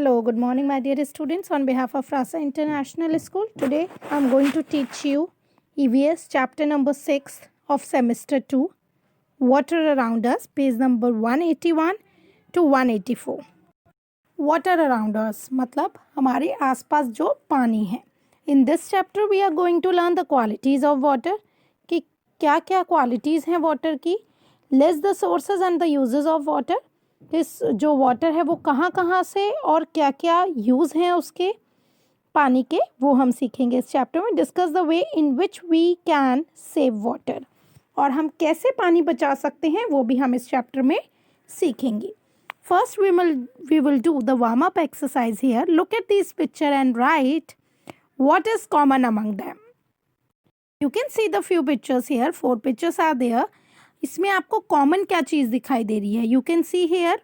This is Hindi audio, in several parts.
Hello, good morning, my dear students. On behalf of Rasa International School, today I am going to teach you EVS chapter number 6 of semester 2, Water Around Us, page number 181 to 184. Water around us मतलब हमारे आसपास जो पानी है. In this chapter we are going to learn the qualities of water कि क्या क्या qualities हैं water की, list the sources and the uses of water. इस जो वाटर है वो कहाँ कहाँ से और क्या क्या यूज़ हैं उसके पानी के, वो हम सीखेंगे इस चैप्टर में. Discuss the way in which we can save water, और हम कैसे पानी बचा सकते हैं वो भी हम इस चैप्टर में सीखेंगे. First we will do the warm up exercise here. Look at this picture and write what is common among them. You can see the few pictures here. 4 pictures are there. इसमें आपको कॉमन क्या चीज़ दिखाई दे रही है? यू कैन सी हेयर,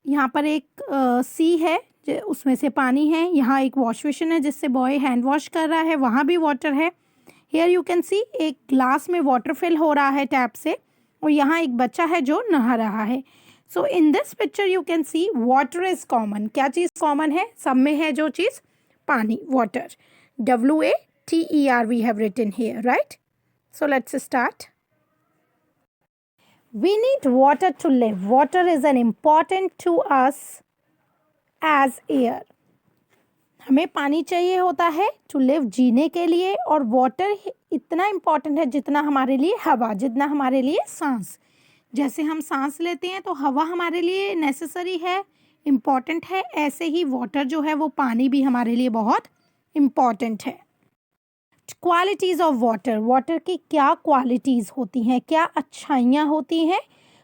यहाँ पर एक सी है, उसमें से पानी है. यहाँ एक वॉश बेसिन है जिससे बॉय हैंड वॉश कर रहा है, वहाँ भी वाटर है. हेयर यू कैन सी एक ग्लास में वाटर फिल हो रहा है टैप से, और यहाँ एक बच्चा है जो नहा रहा है. So in this picture you can see water is common. क्या चीज़ कॉमन है? सब में है जो चीज़, पानी, water. WATER we have written here, right? So let's start. We need water to live. Water is an important to us as air. हमें पानी चाहिए होता है to live, जीने के लिए, और water इतना important है जितना हमारे लिए हवा, जितना हमारे लिए सांस. जैसे हम सांस लेते हैं तो हवा हमारे लिए necessary है, important है, ऐसे ही water जो है वो पानी भी हमारे लिए बहुत important है. Qualities of water. वाटर की क्या क्वालिटीज़ होती हैं, क्या अच्छाइयाँ होती हैं?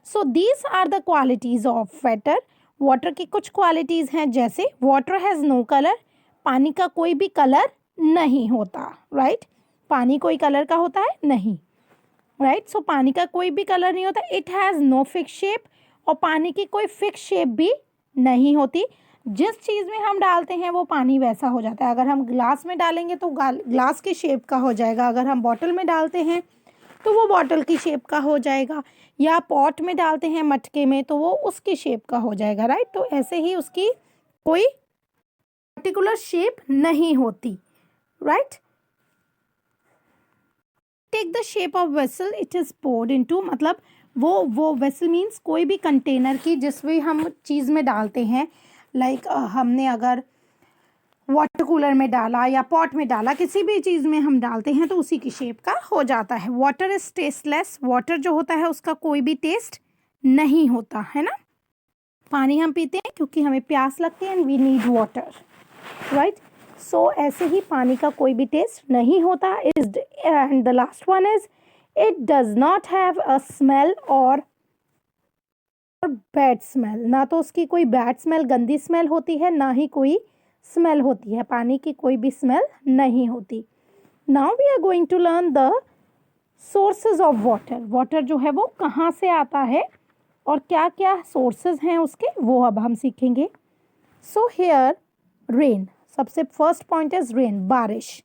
So these are the qualities of water. Water की कुछ क्वालिटीज़ हैं, जैसे वाटर हैज़ नो कलर. पानी का कोई भी कलर नहीं होता, राइट? पानी कोई कलर का होता है? नहीं, राइट? सो पानी का कोई भी कलर नहीं होता. It has no fix shape, और पानी की कोई फिक्स शेप भी नहीं होती. जिस चीज़ में हम डालते हैं वो पानी वैसा हो जाता है. अगर हम ग्लास में डालेंगे तो ग्लास की शेप का हो जाएगा. अगर हम बॉटल में डालते हैं तो वो बॉटल की शेप का हो जाएगा, या पॉट में डालते हैं मटके में तो वो उसकी शेप का हो जाएगा, राइट? तो ऐसे ही उसकी कोई पर्टिकुलर शेप नहीं होती, right? Take the shape of vessel it is poured into. मतलब वो वेसल मीन्स कोई भी कंटेनर की जिसमें हम चीज़ में डालते हैं. लाइक हमने अगर वाटर कूलर में डाला या पॉट में डाला, किसी भी चीज़ में हम डालते हैं तो उसी की शेप का हो जाता है. Water is tasteless. वाटर जो होता है उसका कोई भी टेस्ट नहीं होता है ना. पानी हम पीते हैं क्योंकि हमें प्यास लगती है, and we need water, right? So ऐसे ही पानी का कोई भी टेस्ट नहीं होता. And the last one is it does not have a smell और बैड स्मेल. ना तो उसकी कोई बैड स्मेल, गंदी स्मेल होती है, ना ही कोई स्मेल होती है. पानी की कोई भी स्मेल नहीं होती. Now we are going to learn the sources of water. Water जो है वो कहाँ से आता है और क्या क्या सोर्सेज हैं उसके, वो अब हम सीखेंगे. So here rain. सबसे फर्स्ट पॉइंट इज रेन, बारिश.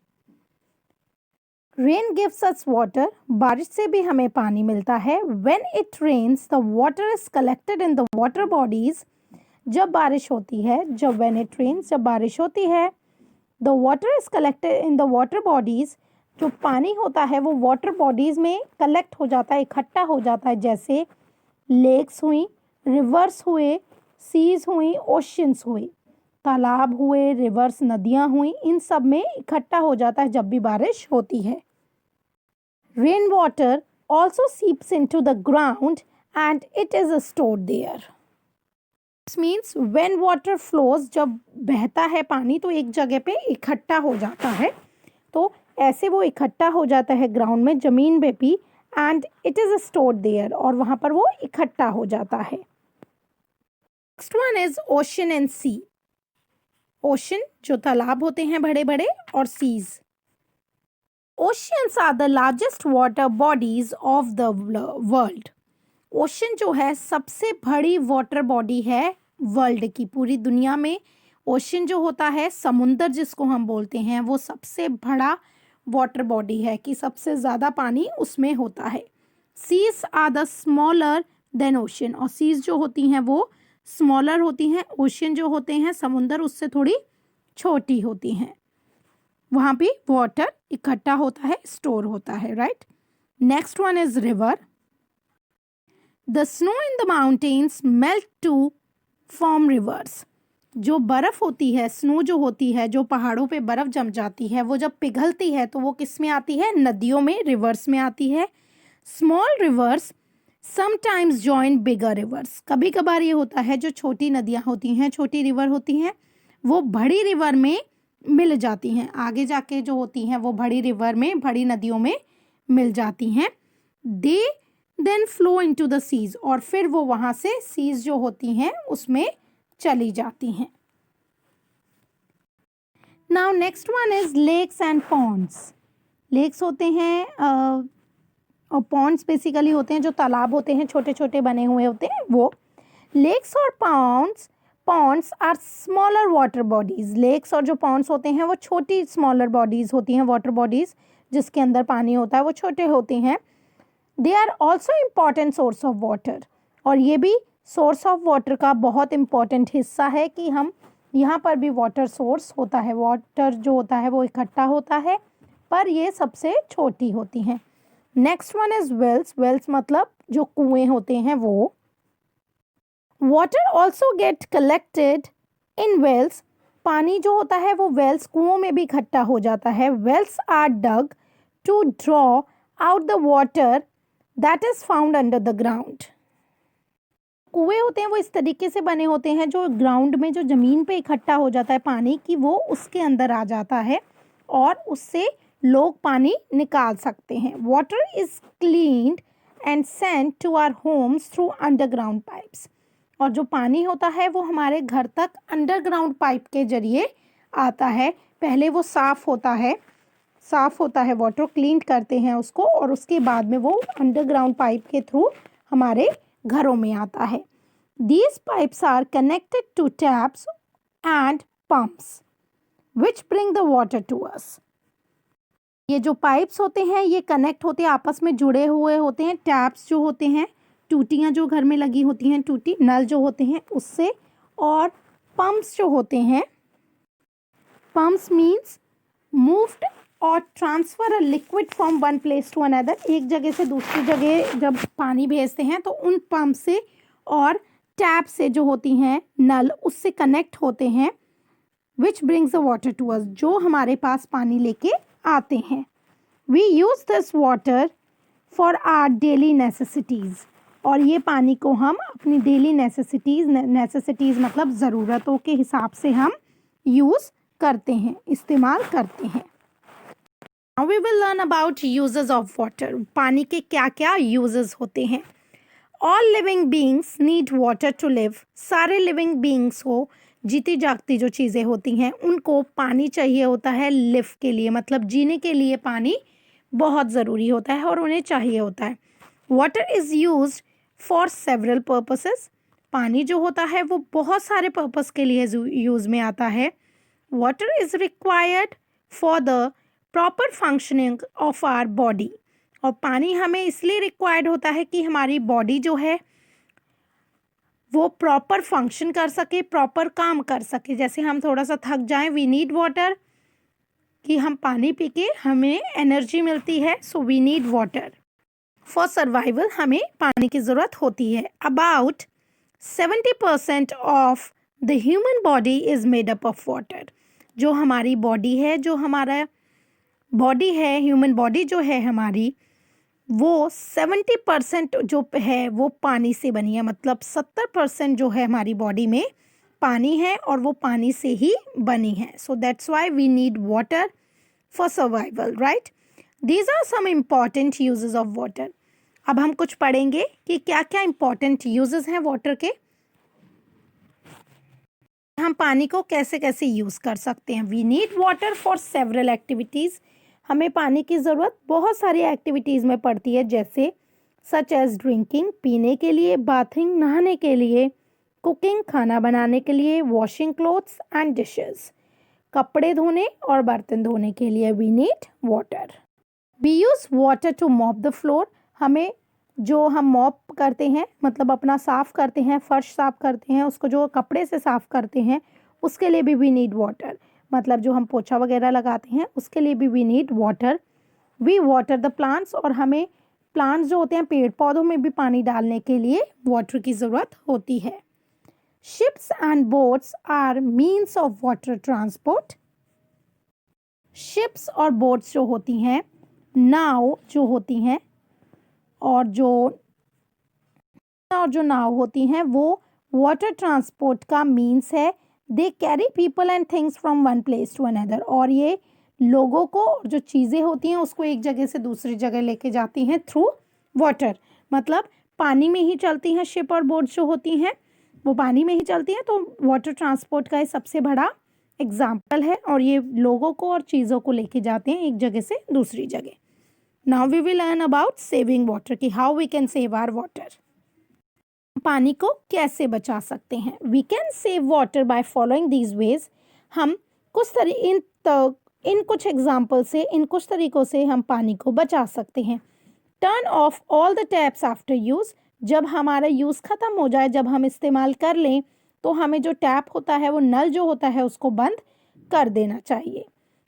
Rain gives us water. बारिश से भी हमें पानी मिलता है. When it rains the water is collected in the water bodies. जब बारिश होती है, जब व्हेन इट रेन्स, जब बारिश होती है, the water is collected in the water bodies. जो पानी होता है वो वाटर बॉडीज में कलेक्ट हो जाता है, इकट्ठा हो जाता है. जैसे लेक्स हुई, रिवर्स हुए, सीज हुई, ओशंस हुए, तालाब हुए, रिवर्स, नदियाँ हुई, इन सब में इकट्ठा हो जाता है जब भी बारिश होती है. Rain water also seeps into the ground and it is stored there. This means when water flows, जब बहता है पानी तो एक जगह पे इकट्ठा हो जाता है, तो ऐसे वो इकट्ठा हो जाता है ग्राउंड में, जमीन पे भी, and it is stored there, और वहाँ पर वो इकट्ठा हो जाता है. Next one is ocean and sea. Ocean जो तालाब होते हैं बड़े बड़े, और seas. Oceans are the largest water bodies of the world. Ocean जो है सबसे बड़ी वाटर बॉडी है वर्ल्ड की, पूरी दुनिया में. ओशन जो होता है, समुंदर जिसको हम बोलते हैं, वो सबसे बड़ा वाटर बॉडी है कि सबसे ज़्यादा पानी उसमें होता है. Seas are the smaller than ocean. और सीज जो होती हैं वो स्मॉलर होती हैं, ओशियन जो होते हैं समुंदर उससे थोड़ी छोटी होती हैं, वहाँ भी वाटर इकट्ठा होता है, स्टोर होता है, right. Next one is river. The snow in the mountains melt to form rivers. जो बर्फ़ होती है, स्नो जो होती है, जो पहाड़ों पे बर्फ़ जम जाती है, वो जब पिघलती है तो वो किस में आती है, नदियों में, रिवर्स में आती है। स्मॉल रिवर्स समटाइम्स जॉइन बिगर रिवर्स। कभी कभार ये होता है जो छोटी नदियाँ होती हैं, छोटी रिवर होती हैं, वो बड़ी रिवर में मिल जाती हैं, आगे जाके जो होती हैं वो बड़ी रिवर में, बड़ी नदियों में मिल जाती हैं। They then flow into the seas, और फिर वो वहाँ से सीज जो होती हैं उसमें चली जाती हैं। Now next one is lakes and ponds. Lakes होते हैं और पॉन्ड्स बेसिकली होते हैं जो तालाब होते हैं, छोटे छोटे बने हुए होते हैं वो। लेक्स और ponds are smaller water bodies. Lakes और जो पॉन्ड्स होते हैं वो छोटी स्मॉलर बॉडीज होती हैं, वाटर बॉडीज जिसके अंदर पानी होता है, वो छोटे होते हैं। They are also important source of water, और ये भी सोर्स ऑफ वाटर का बहुत इम्पॉर्टेंट हिस्सा है कि हम यहाँ पर भी वाटर सोर्स होता है, वाटर जो होता है वो इकट्ठा होता है, पर ये सबसे छोटी होती हैं। Next one is wells. Wells मतलब जो कुएं होते हैं वो। Water also get collected in wells. पानी जो होता है वो वेल्स, कुओं में भी इकट्ठा हो जाता है। Wells are dug to draw out the water that is found under the ground. कुएं होते हैं वो इस तरीके से बने होते हैं जो ग्राउंड में, जो ज़मीन पे इकट्ठा हो जाता है पानी की, वो उसके अंदर आ जाता है और उससे लोग पानी निकाल सकते हैं। Water is cleaned and sent to our homes through underground pipes. और जो पानी होता है वो हमारे घर तक अंडरग्राउंड पाइप के जरिए आता है। पहले वो साफ़ होता है, वाटर क्लीन करते हैं उसको, और उसके बाद में वो अंडरग्राउंड पाइप के थ्रू हमारे घरों में आता है। These pipes are connected to taps and pumps which bring the water to us. ये जो पाइप्स होते हैं ये कनेक्ट होते हैं, आपस में जुड़े हुए होते हैं। टैप्स जो होते हैं, टूटियाँ जो घर में लगी होती हैं, टूटी नल जो होते हैं उससे, और पंप्स जो होते हैं, पंप्स मीन्स मूव्ड और transfer a liquid from one place to another. एक जगह से दूसरी जगह जब पानी भेजते हैं तो उन पंप से और टैप से जो होती हैं नल, उससे कनेक्ट होते हैं। Which brings the water to us, जो हमारे पास पानी लेके आते हैं। We use this water for our daily necessities, और ये पानी को हम अपनी डेली नेसेसिटीज़ मतलब ज़रूरतों के हिसाब से हम यूज़ करते हैं, इस्तेमाल करते हैं। Now we will learn about uses of water. पानी के क्या क्या uses होते हैं। All living beings need water to live. सारे living beings को, जीती जागती जो चीज़ें होती हैं उनको पानी चाहिए होता है लिव के लिए, मतलब जीने के लिए पानी बहुत ज़रूरी होता है और उन्हें चाहिए होता है। Water is used for several purposes. पानी जो होता है वो बहुत सारे पर्पस के लिए यूज़ में आता है। Water is required for the proper functioning of our body, और पानी हमें इसलिए रिक्वायर्ड होता है कि हमारी बॉडी जो है वो प्रॉपर फंक्शन कर सके, प्रॉपर काम कर सके। जैसे हम थोड़ा सा थक जाएं, वी नीड वाटर, कि हम पानी पी के हमें एनर्जी मिलती है, so we need water for survival. हमें पानी की ज़रूरत होती है। About 70% of the human body is made up of water. जो हमारी बॉडी है, जो हमारा बॉडी है, ह्यूमन बॉडी जो है हमारी, वो 70% जो है वो पानी से बनी है, मतलब 70% जो है हमारी बॉडी में पानी है और वो पानी से ही बनी है। So that's why we need water for survival, right. These are some important uses of water. अब हम कुछ पढ़ेंगे कि क्या क्या इम्पॉर्टेंट यूजेस हैं वाटर के, हम पानी को कैसे कैसे यूज़ कर सकते हैं। We need water for several activities. हमें पानी की ज़रूरत बहुत सारी एक्टिविटीज़ में पड़ती है, जैसे सच एज़ ड्रिंकिंग, पीने के लिए, बाथिंग, नहाने के लिए, कुकिंग, खाना बनाने के लिए, वॉशिंग क्लोथ्स एंड डिशेस, कपड़े धोने और बर्तन धोने के लिए we need water. We use water to mop the floor. हमें जो हम मॉप करते हैं, मतलब अपना साफ़ करते हैं, फर्श साफ़ करते हैं, उसको जो कपड़े से साफ़ करते हैं, उसके लिए भी वी नीड वाटर। मतलब जो हम पोछा वगैरह लगाते हैं उसके लिए भी we need water. We water the plants, और हमें प्लांट्स जो होते हैं पेड़ पौधों में भी पानी डालने के लिए वाटर की ज़रूरत होती है। Ships and boats are means of water transport. Ships और बोट्स जो होती हैं, नाव जो होती हैं, और जो नाव होती हैं वो वाटर ट्रांसपोर्ट का मीन्स है। They carry people and things from one place to another, और ये लोगों को और जो चीज़ें होती हैं उसको एक जगह से दूसरी जगह लेके जाती हैं थ्रू वाटर। मतलब पानी में ही चलती हैं शिप और बोट जो होती हैं, वो पानी में ही चलती हैं। तो वाटर ट्रांसपोर्ट का ये सबसे बड़ा एग्जाम्पल है, और ये लोगों को और चीज़ों को लेके जाते हैं एक जगह से दूसरी जगह। Now we will learn about saving water, कि how we can save our water. पानी को कैसे बचा सकते हैं। We can save water by following these ways. हम इन कुछ एग्जाम्पल से, इन कुछ तरीकों से हम पानी को बचा सकते हैं। Turn off all the taps after use. जब हमारा यूज़ ख़त्म हो जाए, जब हम इस्तेमाल कर लें, तो हमें जो टैप होता है, वो नल जो होता है, उसको बंद कर देना चाहिए।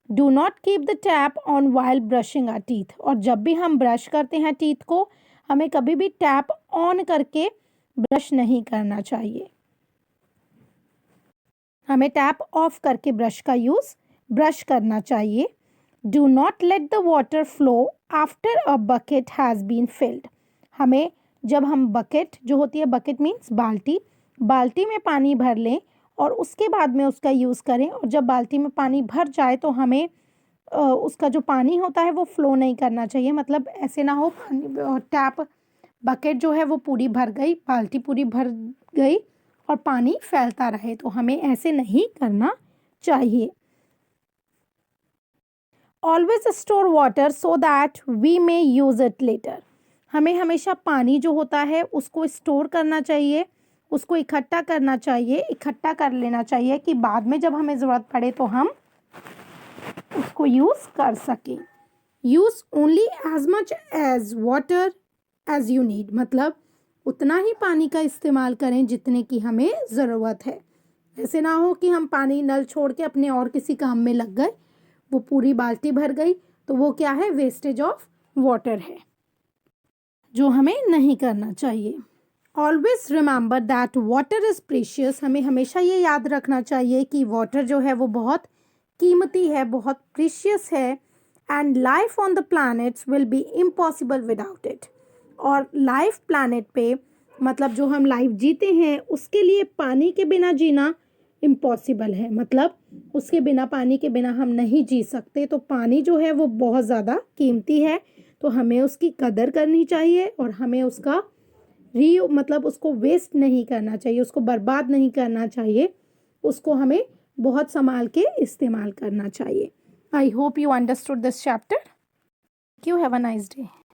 Do not keep the tap on while brushing our teeth. और जब भी हम ब्रश करते हैं टीथ को, हमें कभी भी टैप ऑन करके ब्रश नहीं करना चाहिए। हमें टैप ऑफ करके ब्रश करना चाहिए। Do not let the water flow after a bucket has been filled. हमें जब हम बकेट जो होती है, बकेट मीन्स बाल्टी में पानी भर लें और उसके बाद में उसका यूज़ करें, और जब बाल्टी में पानी भर जाए तो हमें उसका जो पानी होता है वो फ्लो नहीं करना चाहिए। मतलब ऐसे ना हो टैप बकेट जो है वो पूरी भर गई, बाल्टी पूरी भर गई और पानी फैलता रहे, तो हमें ऐसे नहीं करना चाहिए। Always store water so that we may use it later. हमें हमेशा पानी जो होता है उसको स्टोर करना चाहिए, उसको इकट्ठा करना चाहिए, इकट्ठा कर लेना चाहिए कि बाद में जब हमें ज़रूरत पड़े तो हम उसको यूज़ कर सकें। Use only as much as water as you need. मतलब उतना ही पानी का इस्तेमाल करें जितने की हमें ज़रूरत है। ऐसे ना हो कि हम पानी नल छोड़ के अपने और किसी काम में लग गए, वो पूरी बाल्टी भर गई, तो वो क्या है, वेस्टेज ऑफ वाटर है, जो हमें नहीं करना चाहिए। Always remember that water is precious. हमें हमेशा ये याद रखना चाहिए कि वाटर जो है वो बहुत कीमती है, बहुत प्रीशियस है। And life on the planets will be impossible without it. और लाइफ प्लैनेट पे, मतलब जो हम लाइफ जीते हैं, उसके लिए पानी के बिना जीना इम्पॉसिबल है। मतलब उसके बिना, पानी के बिना हम नहीं जी सकते। तो पानी जो है वो बहुत ज़्यादा कीमती है, तो हमें उसकी कदर करनी चाहिए और हमें उसका मतलब उसको वेस्ट नहीं करना चाहिए, उसको बर्बाद नहीं करना चाहिए, उसको हमें बहुत संभाल के इस्तेमाल करना चाहिए। I hope you understood this chapter. You have a nice day.